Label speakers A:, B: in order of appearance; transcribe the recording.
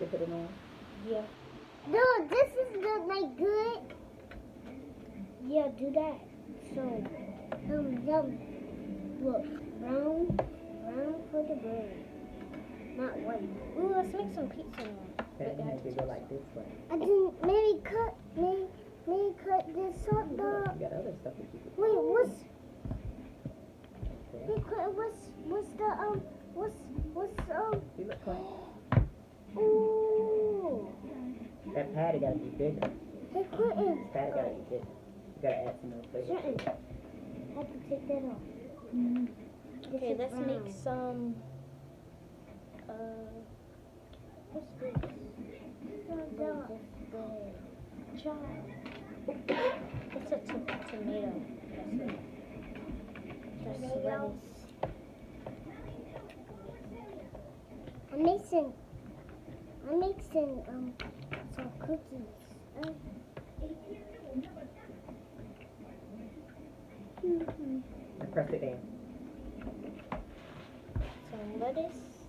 A: To put it on.
B: Yeah.
C: No, this is not like good.
B: Yeah, do that. So,
C: Yum.
B: look, brown for the bread, not white. Ooh, let's make some pizza now.
A: And you have to go like this way.
C: I can maybe cut this hot dog.
A: You got other stuff that you could
C: Wait, what's
A: Yeah. You look clean.
C: Ooh.
A: That patty gotta be bigger.
C: Hey, Quentin.
A: Patty gotta be bigger. You gotta add some more flavor.
C: Quentin. I have to take that off.
B: Okay,
C: is
B: let's
C: brown.
B: make some. What's this? It's a tomato. That's lettuce.
C: I'm mixing some cookies.
A: And press it in.
B: Some lettuce.